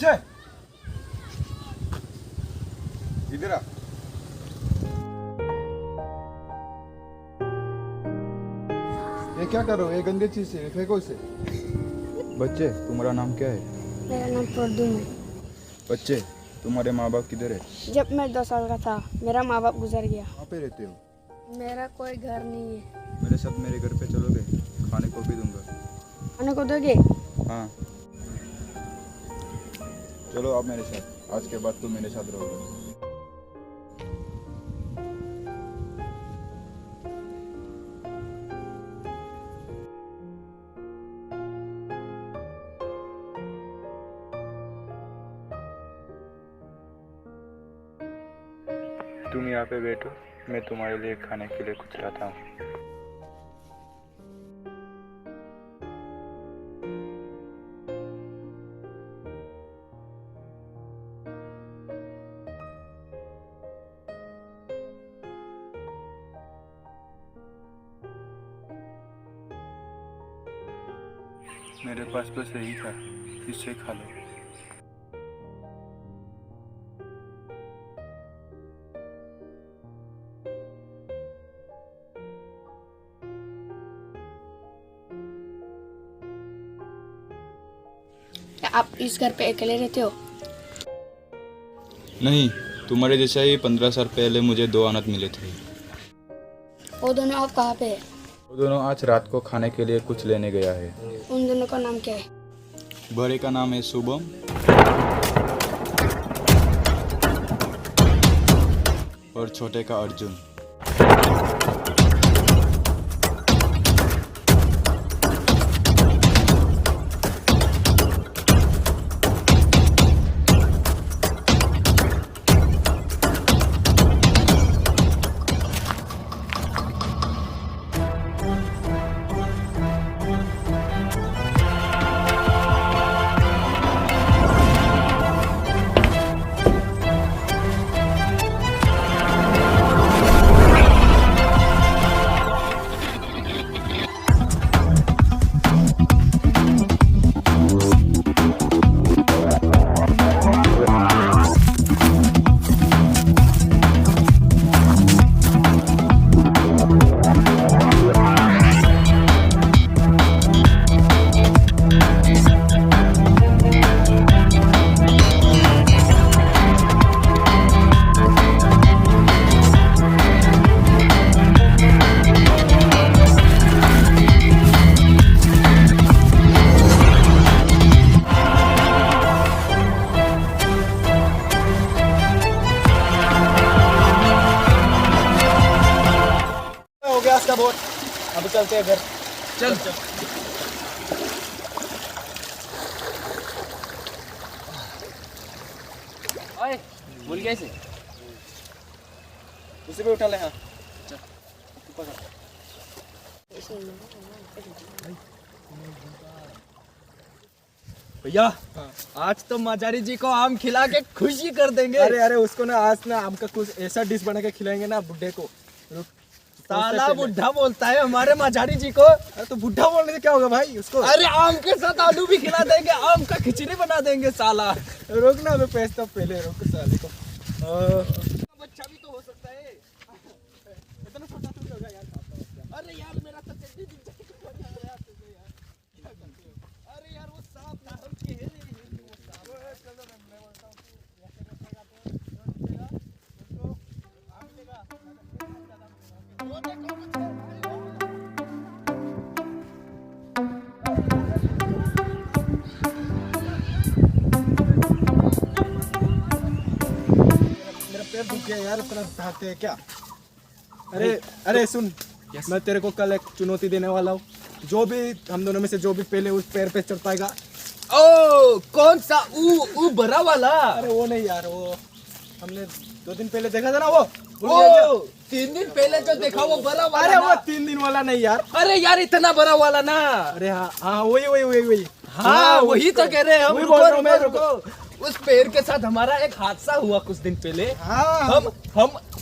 बच्चे इधर आ। ये क्या कर रहे हो? ये गंदी चीज से फेंको इसे। बच्चे तुम्हारा नाम क्या है? मेरा नाम प्रद्युम्न है। बच्चे तुम्हारे माँ बाप किधर है? जब मैं 2 साल का था मेरा माँ बाप गुजर गया। कहाँ पे रहते हो? मेरा कोई घर नहीं है। मेरे साथ मेरे घर पे चलोगे? खाने को भी दूंगा। खाने को दोगे? हाँ चलो आप मेरे साथ। आज के बाद तुम मेरे साथ रहोगे। तुम यहाँ पे बैठो, मैं तुम्हारे लिए खाने के लिए कुछ लाता हूँ। मेरे पास बस यही था, इसे खा लो। क्या आप इस घर पे अकेले रहते हो? नहीं, तुम्हारे जैसा ही 15 साल पहले मुझे 2 अनाथ मिले थे। वो दोनों आप कहाँ पे है? वो दोनों आज रात को खाने के लिए कुछ लेने गया है। उन दोनों का नाम क्या है? बड़े का नाम है शुभम और छोटे का अर्जुन। का बहुत अब चलते हैं घर। चल ओए भूल गए से उसे भी उठा ले। हाँ चल तू पकड़। भैया आज तो मजारी जी को आम खिला के खुशी कर देंगे। अरे अरे उसको ना आज ना आम का कुछ ऐसा डिश बना के खिलाएंगे ना बुड्ढे को। साला बुढ़ा बोलता है हमारे मजारी जी को। अरे तो बुड्ढा बोलने से क्या होगा भाई उसको? अरे आम के साथ आलू भी खिला देंगे, आम का खिचड़ी बना देंगे साला। रोक ना अबे पैसा पहले रोक साले को। बच्चा भी तो हो सकता है। इतना छोटा तो होगा यार। अरे यार मेरा तो चड्डी दिख जाएगा यार तुझे यार। क्या करते हो? अरे यार वो सांप ना हम के है रे वो सांप। चलो मैं बोलता हूं तू ऐसे कर लगाते हैं देगा उसको आम देगा। वो देखो कुछ है भाई। मेरा पैर दुख गया यार इतना भागते हैं क्या? अरे अरे सुन मैं तेरे को कल एक चुनौती देने वाला हूँ। जो भी हम दोनों में से जो भी पहले उस पैर पे चढ़ पाएगा। ओ कौन सा ऊ बड़ा वाला? अरे वो नहीं यार, वो हमने 2 दिन पहले देखा था ना। वो ओ 3 दिन पहले जो देखा वो बड़ा वाला। अरे वो ना? 3 दिन वाला नहीं यार। अरे यार इतना बड़ा वाला ना। अरे हाँ हाँ वही हाँ वही तो कह रहे हैं हम। वही बोल रहा हूँ मैं। रुको। उस पेड़ के साथ हमारा एक हादसा हुआ कुछ दिन पहले। हाँ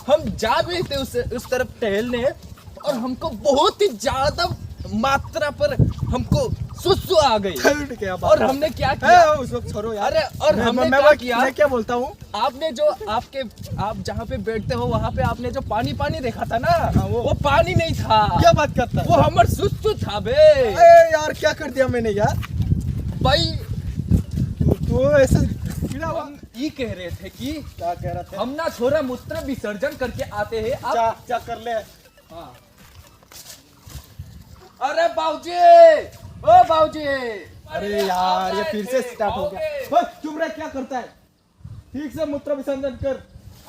हम जा रहे थे उस तरफ टहलने और हमको बहुत ही ज्यादा मात्रा पर हमको सुसु आ गई। थर्ड क्या बात और है? हमने क्या किया? उस वक्त छोड़ो यार। अरे और हमने क्या किया? मैं क्या बोलता हूँ? आपने जो आप जहाँ पे बैठते हो वहाँ पे आपने जो पानी देखा था ना, हाँ, वो पानी नहीं था। क्या बात करता है? वो हमर सुसु था बे। अरे यार क्या कर दिया मैंने यार? भाई तो ऐसे कीड़ा हुआ। हम ये कह रहे थे कि क्या कह रहा था? हम ना थोड़ा मूत्र विसर्जन करके आते हैं। आप क्या कर ले? हाँ। अरे बाबूजी, ओ बाबूजी। अरे यार ये फिर से स्टार्ट हो गया। ओए, चुप रह, क्या करता है? ठीक से मूत्र विसर्जन कर।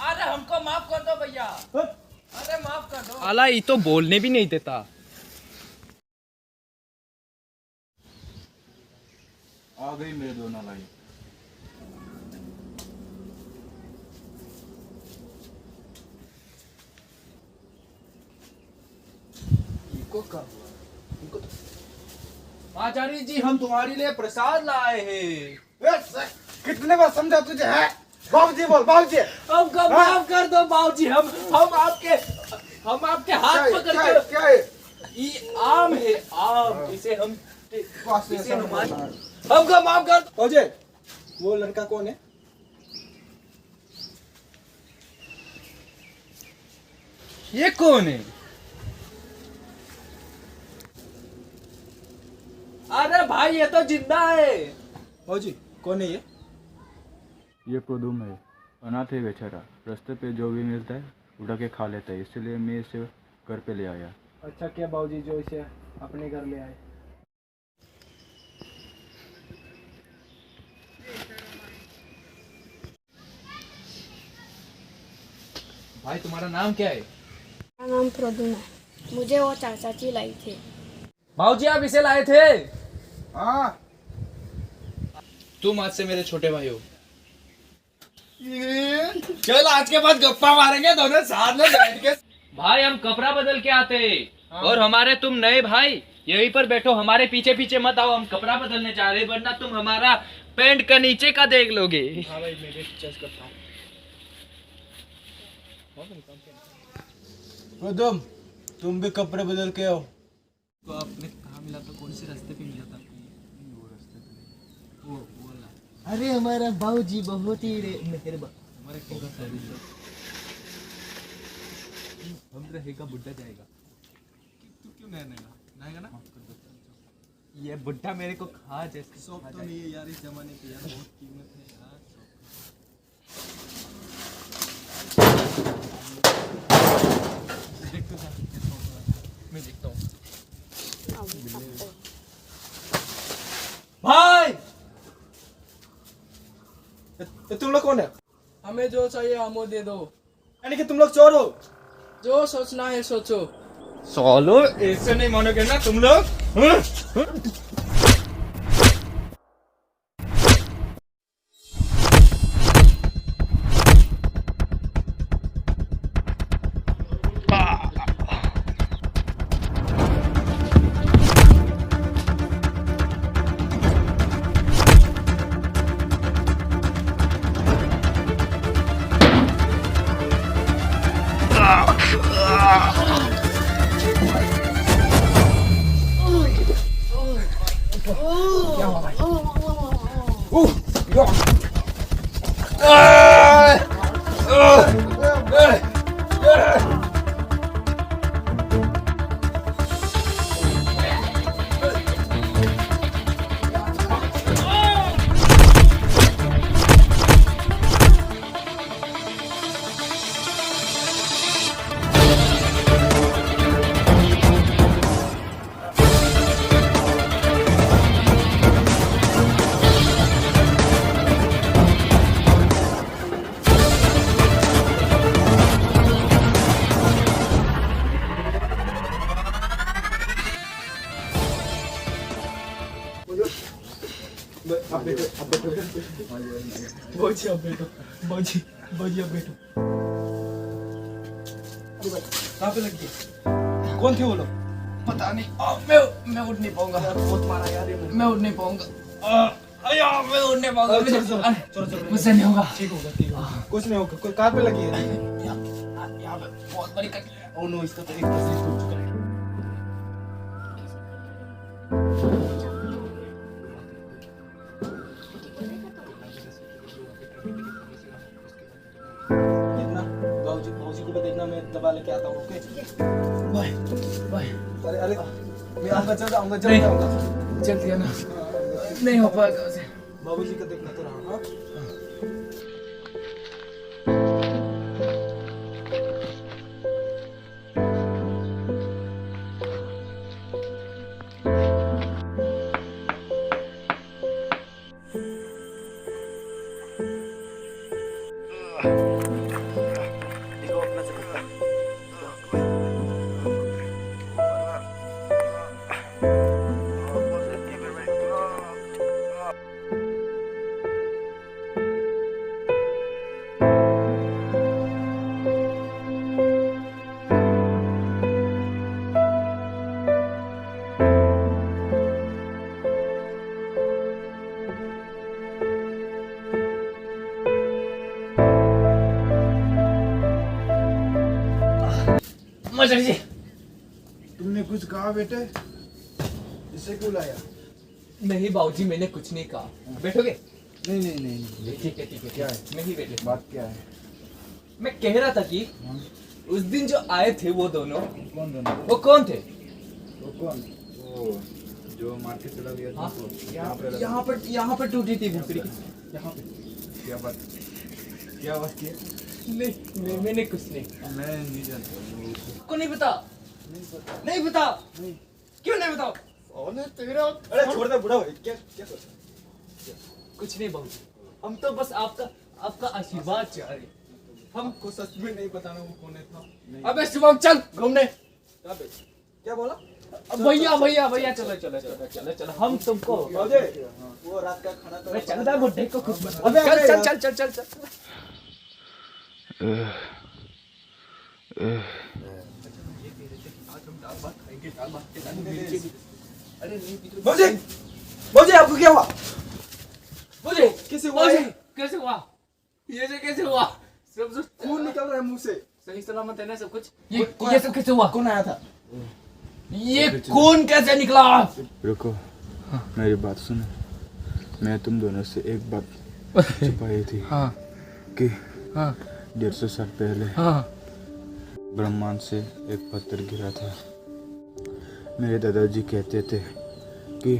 अरे हमको माफ कर दो भैया। ओए, अरे माफ कर दो। आला ये तो बोलने भी नहीं देता। आ गई मेरे दो नालाई। इनको कब हुआ? इनको आचार्य जी हम तुम्हारे लिए प्रसाद लाए हैं। कितने बार समझा तुझे है? बाबूजी बोल, बाबूजी। हमको माफ कर दो बाबूजी। हम आपके हाथ पकड़ के। क्या है? ये आम है, आम। इसे हम इसे हमको माफ कर दो। बाबूजी, वो लड़का कौन है? ये कौन है? अरे भाई ये तो जिंदा है। बाबूजी कौन है ये? ये कुदुम है, अनाथ है बेचारा। रास्ते पे जो भी मिलता है उठा के खा लेता है, इसलिए मैं इसे घर पे ले आया। अच्छा क्या बाबूजी जो इसे अपने घर ले आए? भाई तुम्हारा नाम क्या है? मेरा नाम प्रदुम है। मुझे वो चाची लाई थी। भाऊजी आप इसे लाए थे? हाँ। तुम आज से मेरे छोटे भाई हो। चल आज के बाद गप्पा मारेंगे दोनों साथ में बैठ के। भाई हम कपड़ा बदल के आते हैं। और हमारे तुम नए भाई यहीं पर बैठो, हमारे पीछे पीछे मत आओ। हम कपड़ा बदलने जा रहे हैं, वरना तुम हमारा पैंट का नीचे का देख लोगे। हाँ भाई मैं भी चेक करता हूँ। प्रदम, तुम भी कपड़े बदल के आओ। तो आपने कहाँ मिला था? कौन से रास्ते पे मिला था? वो वाला। अरे हमारा बाबूजी बहुत ही मेहरबान। हमारे होगा सर्विस हम रहेगा बुड्ढा जाएगा। तू क्यों नहाएगा ना? ये बुड्ढा मेरे को खा जैसे शौक तो नहीं है यार इस जमाने की, यार बहुत कीमत है यार। देख तो जा, मैं देखता हूँ। भाई तो तुम लोग कौन है? हमें जो चाहिए हमें दे दो। यानी कि तुम लोग चोर हो? जो सोचना है सोचो। सोलो ऐसे नहीं मानोगे ना तुम लोग। अब बैठो, अब बैठो। बाबूजी अब बैठो, बाबूजी बाबूजी अब बैठो। अरे भाई कहाँ पे लग गई? कौन थे वो लोग? पता नहीं। मैं उठ नहीं पाऊंगा। बहुत मारा यार ये मुझे। मैं उठ नहीं पाऊंगा। मैं उठ नहीं पाऊंगा। चलो मुझसे नहीं होगा। ठीक होगा, ठीक होगा। कुछ नहीं होगा। कोई कहाँ पे लगी है? यहाँ पे बहुत बड़ी कटी है। ओह नो, इसका तो एक परसेंट टूट चुका है। दबा लेके आता हूँ, ओके? Bye bye. अरे अरे मैं आऊँगा, जल्द आऊँगा, जल्द आऊँगा। जल्दी आना, नहीं हो पाएगा उसे। बाबूजी को देखना तो रहा, हाँ? मास्टर जी, तुमने कुछ कहा बेटे? इसे क्यों लाया? नहीं बाबूजी, मैंने कुछ नहीं कहा। बैठोगे? नहीं नहीं नहीं नहीं। ठीक है ठीक है, क्या है? नहीं बैठे। बात क्या है? मैं कह रहा था कि उस दिन जो आए थे वो दोनों, कौन दोनों? वो कौन थे? वो कौन? वो जो मार के चला गया था हाँ? वो। यहाँ पर टूटी थी भूतरी। यहाँ पे। क्या बात की? नहीं, मैंने कुछ नहीं कहा। मैं नहीं जानता को नहीं पता? नहीं पता? नहीं। क्यों नहीं बताओ? अरे तेरा अरे छोड़ दे बुढ़ा, क्या क्या सोच रहा है? कुछ नहीं बाबूजी, हम तो बस आपका आशीर्वाद चाह रहे हैं। हमको सच में नहीं बताना वो कौन है था। अबे शुभम चल घूमने। क्या बे? क्या बोला? भैया चलो हम तुमको। बाबूजी, वो रात का खाना तो अबे चल बे, बुड्ढे को खुद बता। अबे, अबे, चल। बाबूजी, बाबूजी आपको क्या हुआ? मुझे कैसे हुआ ये? कैसे हुआ? ये जो कैसे हुआ? सब खून निकल रहा है मुंह से। सही सलामत है ना सब कुछ? ये सब कैसे हुआ? कौन आया था? ये खून कैसे निकला? रुको, मेरी बात सुनो। मैं तुम दोनों से एक बात छुपाई थी। हाँ कि हाँ 150 साल पहले हाँ ब्रह्मांड से एक पत्थर गिरा था। मेरे दादाजी कहते थे कि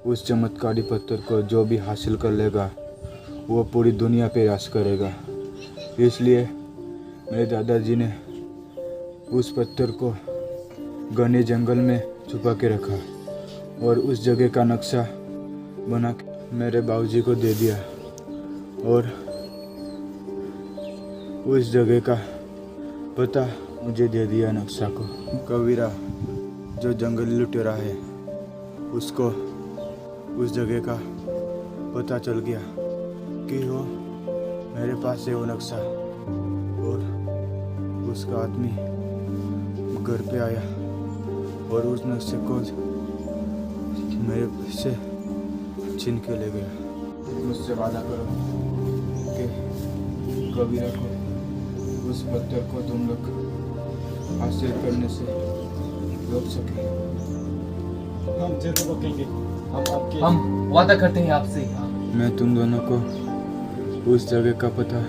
उस चमत्कारी पत्थर को जो भी हासिल कर लेगा वो पूरी दुनिया पे राज करेगा। इसलिए मेरे दादाजी ने उस पत्थर को घने जंगल में छुपा के रखा और उस जगह का नक्शा बना के मेरे बाबूजी को दे दिया और उस जगह का पता मुझे दे दिया नक्शा को। कबीरा जो जंगली लुटेरा है उसको उस जगह का पता चल गया कि वो मेरे पास है वो नक्शा और उसका आदमी घर पे आया और उस नक्शे को मेरे से छीन के ले गया। मुझसे वादा करो कि कबीरा को उस पत्थर को तुम लोग हासिल करने से रोक सके। हम जरूर रोकेंगे। हम वादा करते हैं आपसे। मैं तुम दोनों को उस जगह का पता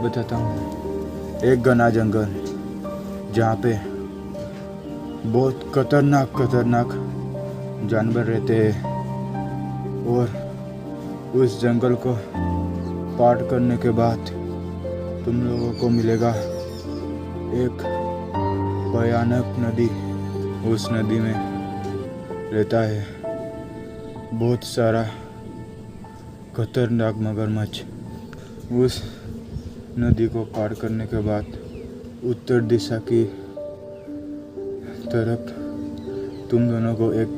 बताता हूँ। एक घना जंगल जहाँ पे बहुत खतरनाक जानवर रहते हैं और उस जंगल को पार करने के बाद तुम लोगों को मिलेगा एक भयानक नदी। उस नदी में रहता है बहुत सारा खतरनाक मगरमच्छ। उस नदी को पार करने के बाद उत्तर दिशा की तरफ तुम दोनों को एक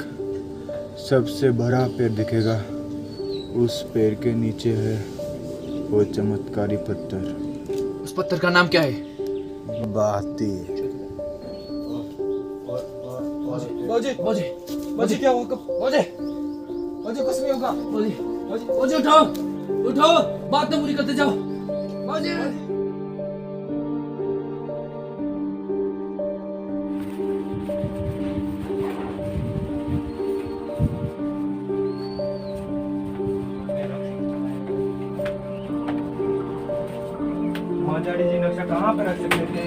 सबसे बड़ा पेड़ दिखेगा। उस पेड़ के नीचे है वो चमत्कारी पत्थर। उस पत्थर का नाम क्या है? बाती। बाबूजी क्या होगा? बाबूजी कुछ नहीं होगा। बाबूजी उठो, बात तो पूरी करते जाओ। बाबूजी माचाड़ी जी नक्शा कहाँ पे रख सकते थे?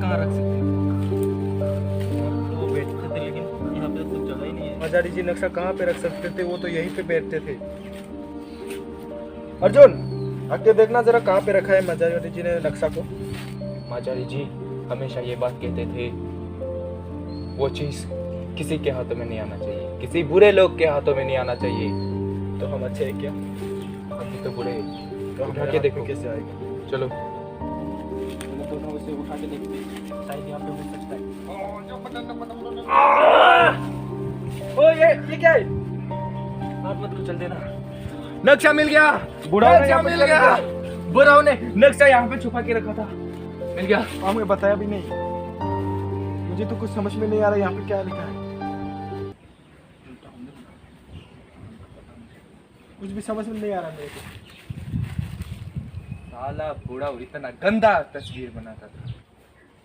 कहाँ रख सकते हैं? तो बैठते थे, लेकिन यहाँ पे कुछ जगह ही नहीं है। मजारी जी नक्शा कहाँ पे रख सकते थे? वो तो यहीं पे बैठते थे। अर्जुन, आके देखना जरा कहाँ पे रखा है मजारी जी ने नक्शा को। माचारी जी हमेशा ये बात कहते थे, वो चीज किसी के हाथों में नहीं आना चाहिए, किसी बुरे लोग के हाथों में नहीं आना चाहिए। तो हम अच्छे हैं क्या? अभी तो बुरे हैं। तो उठा के देखो कैसे आएगा? चलो। दोनों उसे उठा के देखते हैं, शायद यहाँ पे हो सकता है। ओ ये क्या है? आप मत कुछ चल देना। नक्शा मिल गया, बुढ़ाओ ने नक्शा यहाँ पे मिल क्या गया। बुढ़ाओ ने नक्शा यहाँ पे छुपा के रखा था, मिल गया। हमें बताया भी नहीं। मुझे तो कुछ समझ में नहीं आ रहा यहाँ पे क्या लिखा है। कुछ भी समझ में नहीं आ रहा मेरे को। साला बूढ़ा इतना गंदा तस्वीर बनाता था।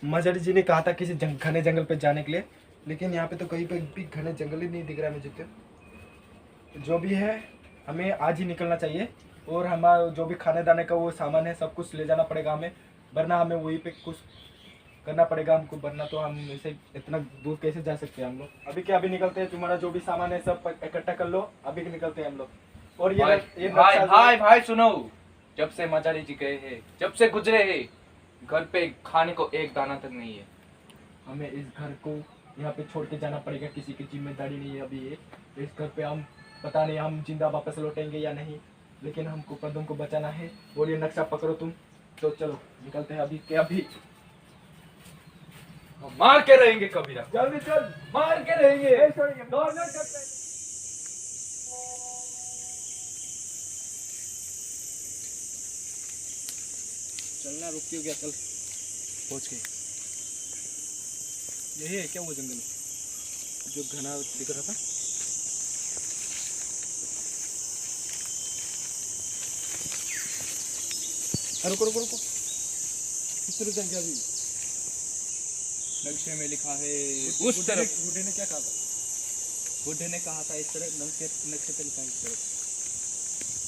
मजारी जी ने कहा था किसी घने जंगल पे जाने के लिए, लेकिन यहाँ पे तो कहीं पे भी घने जंगल ही नहीं दिख रहा है मुझे तो। जो भी है हमें आज ही निकलना चाहिए, और हमारा जो भी खाने दाने का वो सामान है सब कुछ ले जाना पड़ेगा हमें, वरना हमें वहीं पे कुछ करना पड़ेगा हमको, वरना तो हम इसे इतना दूर कैसे जा सकते हैं हम लोग। अभी क्या अभी निकलते हैं, तुम्हारा जो भी सामान है सब इकट्ठा कर लो, अभी निकलते हैं हम लोग। और ये भाई नक्शा जो भाई है- भाई सुनो, जब से माचारी जी गए हैं, जब से गुजरे हैं, घर पे खाने को एक दाना तक नहीं है। हमें इस घर को यहाँ पे छोड़ के जाना पड़ेगा, किसी की जिम्मेदारी नहीं है अभी ये। इस घर पे हम पता नहीं हम जिंदा वापस लौटेंगे या नहीं, लेकिन हमको पदों को बचाना है। और ये नक्शा पकड़ो तुम, तो चलो निकलते हैं अभी के अभी। हम मार के रहेंगे कबीरा, जल्दी चल, मार के रहेंगे। दौड़ना चलते हैं। चलना रुकती हो क्या? चल पहुँच गए। यही है क्या वो जंगल जो घना दिख रहा था? रुको रुको रुको, किस तरह जाएंगे अभी? नक्शे में लिखा है उस बुढ़े तरफ। बुढ़े ने क्या कहा था? बुढ़े ने कहा था इस तरह, नक्शे पे लिखा है इस तरह।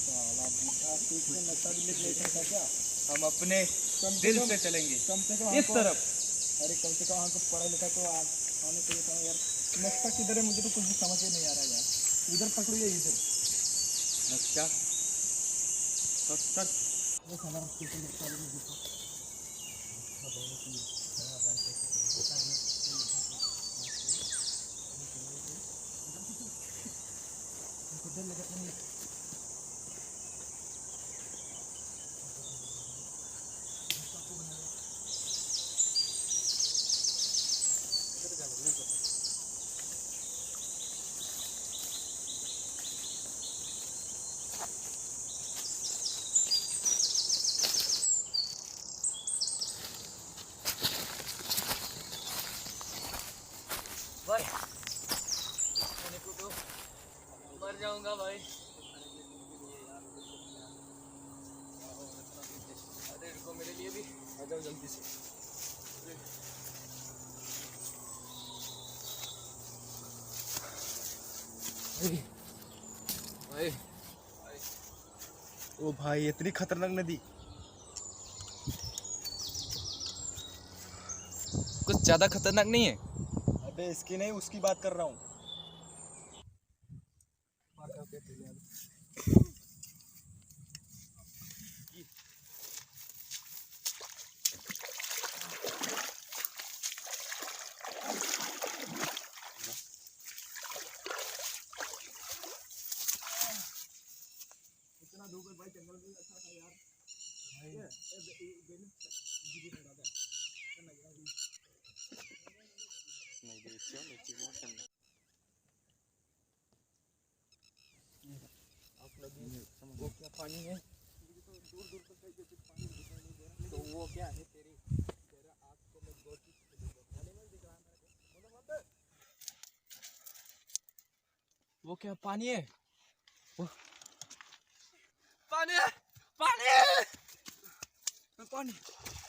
साला बूढ़ा तो इसमें नक्शा भी लिख नहीं सकता क्या? हम अपने दिल से चलेंगे कम से कम इस तरफ। अरे कम से कम हमको पढ़ा लिखा तो आने चाहिए था यार। नक्शा किधर है? मुझे तो कुछ भी समझ में नहीं आ रहा यार। इधर पकड़िए, इधर नक्शा चल। वो साला किसी नक्शा भी नहीं दिखा। भाई खाने को तो मर जाऊंगा भाई। अरे रुको, मेरे लिए भी आ जाओ जल्दी से। भाई। ओ भाई, इतनी खतरनाक नदी। कुछ ज्यादा खतरनाक नहीं है। अबे इसकी नहीं, उसकी बात कर रहा हूँ। वो क्या पानी है? तो वो क्या है? तेरा आँख को मैं बहुत चीज पानी में दिख रहा है मेरे को। वो क्या पानी है? पानी है, पानी है, पानी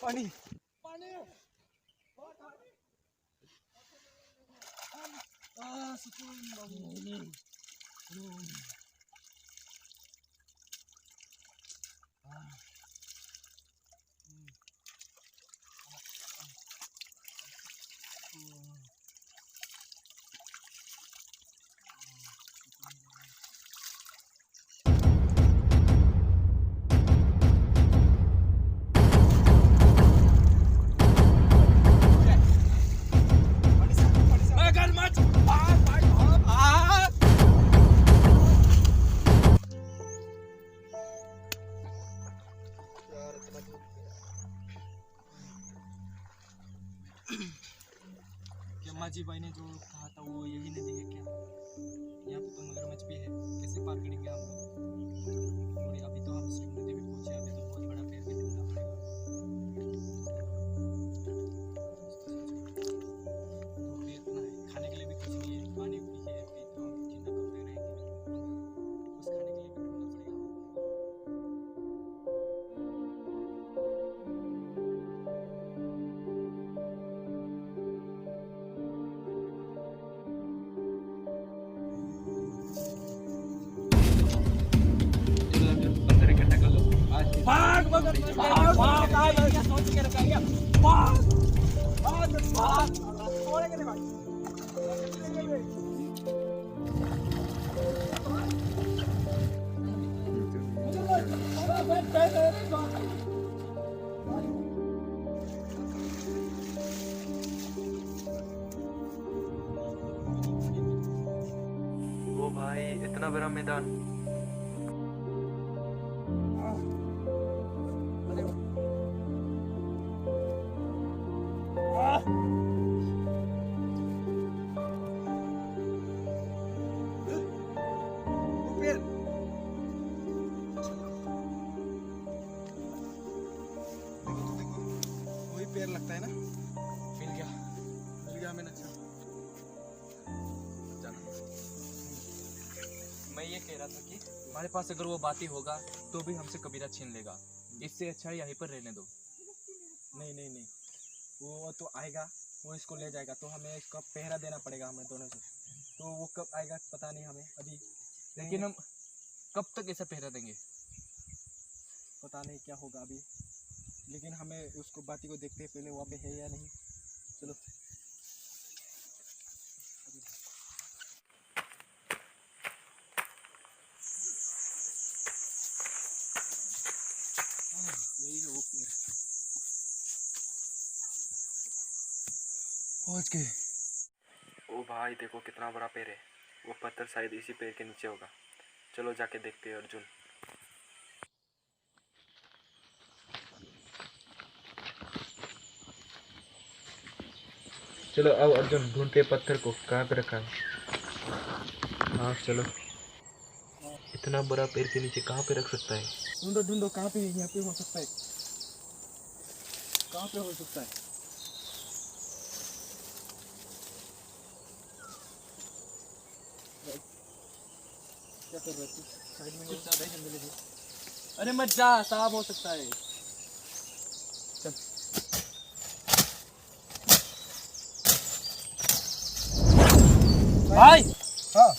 पानी। पानी है। सुकून बाबू। माझी भाई ने जो कहा था वो यही नदी है क्या? यहाँ पे तो मगरमच्छ भी है, कैसे पार करेंगे हम लोग? और अभी तो हम सिर्फ नदी पे पहुंचे, अभी तो बहुत बड़ा पेड़ भी ढूंढना पड़ेगा। धूप भी इतना है, खाने के लिए भी कुछ नहीं है, पानी भी है, फिर तो हम जिंदा कब तक रहेंगे? कुछ खाने के लिए भी ढूंढना पड़ेगा। अंदर इकट्ठा कर लो आज भाग मगरमच्छ भाग भाग भाग सोच के रखा गया भाग भाग भाग छोड़ेंगे नहीं भाई ओ भाई इतना बड़ा मैदान। वही पेड़ लगता है ना? मिल गया मैंने। अच्छा मैं ये कह रहा था कि हमारे पास अगर वो बाती होगा तो भी हमसे कबीरा छीन लेगा, इससे अच्छा यहीं पर रहने दो। नहीं नहीं नहीं, वो तो आएगा, वो इसको ले जाएगा, तो हमें इसका पहरा देना पड़ेगा हमें दोनों से। तो वो कब आएगा पता नहीं हमें अभी, लेकिन हम कब तक ऐसा पहरा देंगे? पता नहीं क्या होगा अभी, लेकिन हमें उसको बाती को देखते हैं पहले वहाँ पे है या नहीं। चलो यही है वो पेड़। पहुँच गए। ओ भाई देखो कितना बड़ा पेड़ है, वो पत्थर शायद इसी पेड़ के नीचे होगा। चलो जाके देखते हैं अर्जुन। चलो अब अर्जुन ढूंढते पत्थर को, कहाँ पे रखा है। हाँ चलो। इतना बड़ा पेड़ के नीचे कहाँ पे रख सकता है? ढूंढो ढूंढो, कहाँ पे? यहाँ पे हो सकता है, कहाँ पे हो सकता है? क्या कर रहे थे? साइड में कुछ ज्यादा ही जंगल है। अरे मत जा, साहब हो सकता है। भाई हाँ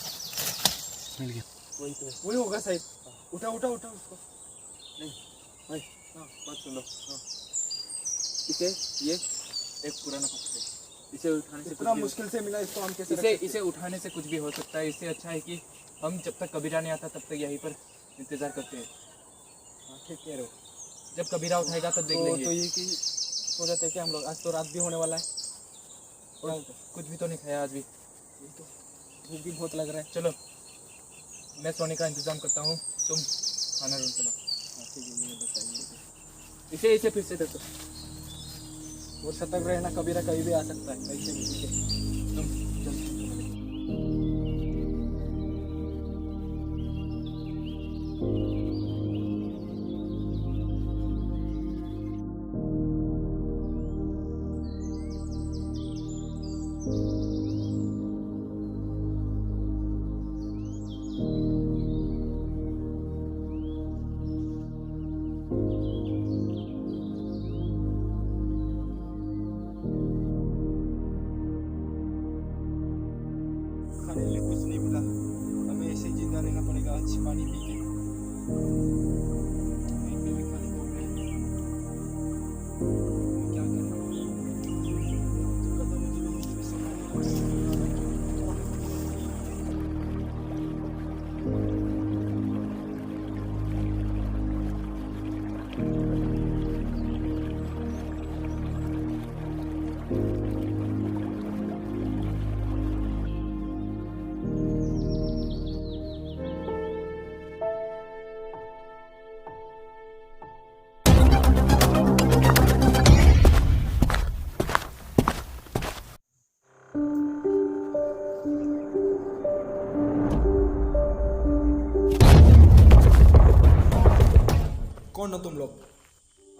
मिल गया, वही होगा शायद। उठा उठा उठा उसको। नहीं भाई, हाँ बात सुन लो। हाँ इसे ये एक पुराना पत्थर है, इसे उठाने से इतना कुछ भी मुश्किल से मिला इसको, हम कैसे इसे इसे उठाने से कुछ भी हो सकता है। इससे अच्छा है कि हम जब तक कबीरा नहीं आता तब तक यहीं पर इंतजार करते हैं। हाँ ठीक कह रहे हो। जब कबीरा उठाएगा तब देख तो लेंगे। ये कि सो जाते हैं क्या हम लोग? आज तो रात भी होने वाला है। और कुछ भी तो नहीं खाया आज भी। यही तो, भूख भी बहुत लग रहा है। चलो मैं सोने का इंतजाम करता हूँ, तुम खाना ढूंढ चलो। हाँ ठीक है, ये बताइए। इसे इसे फिर से देखो। और सतर्क रहना, कबीरा कभी भी आ सकता है। ऐसे भी ठीक है, तुम जल्दी। कौन हो तुम लोग?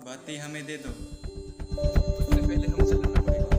बातें हमें दे दो। उससे पहले हमसे लड़ना पड़ेगा।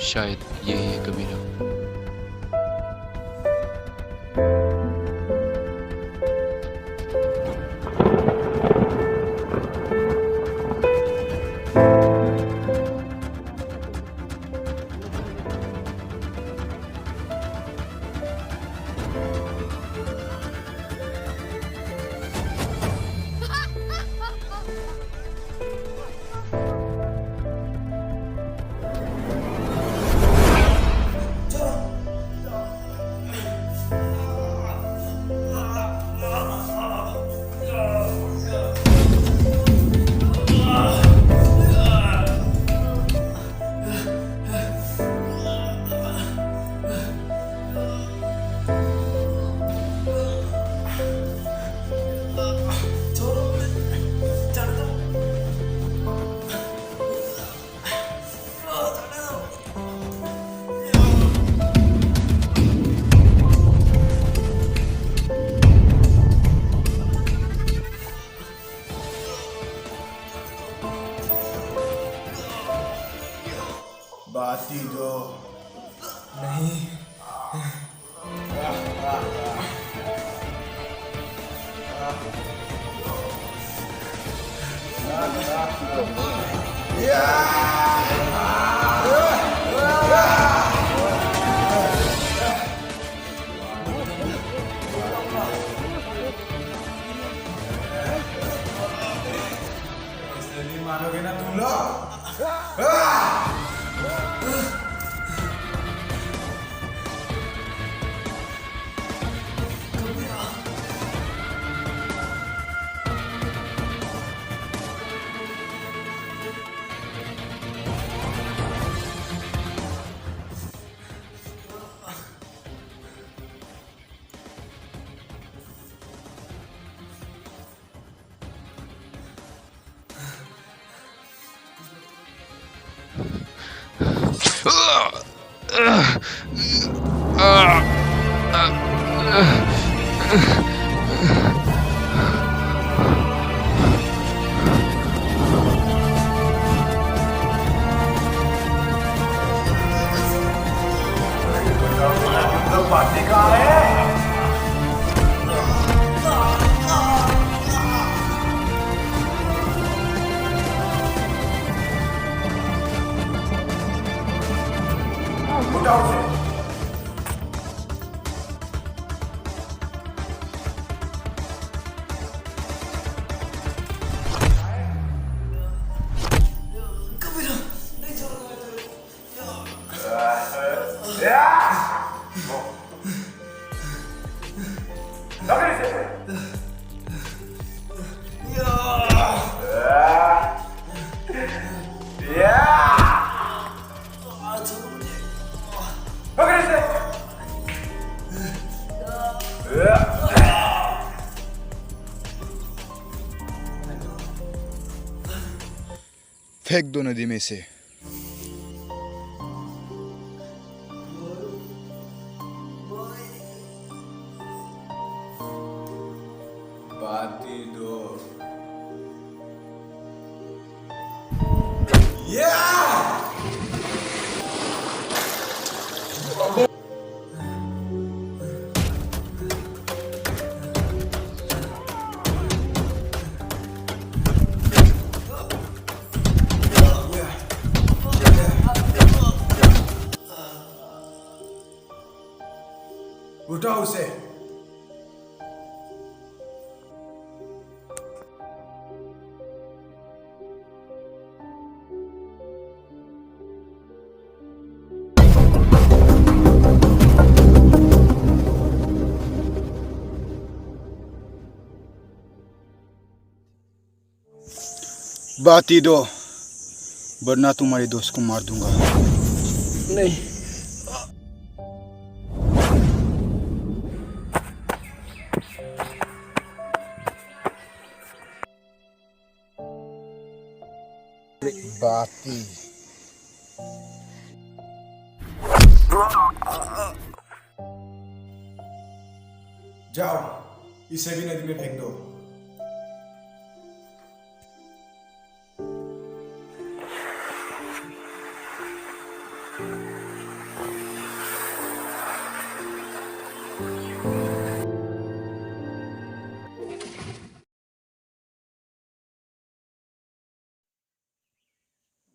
शायद यही है कबीरा। बाती दो। नहीं मानोगे ना तुम लोग। फेंक दो नदी में से। बाती दो। उठाओ उसे। बाती दो, वरना तुम्हारे दोस्त को मार दूंगा। नहीं। बाती। जाओ, इसे भी नदी में फेंक दो।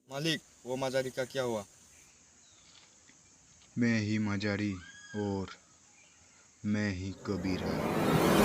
मालिक, वो मजारी का क्या हुआ? मैं ही मजारी और मैं ही कबीरा।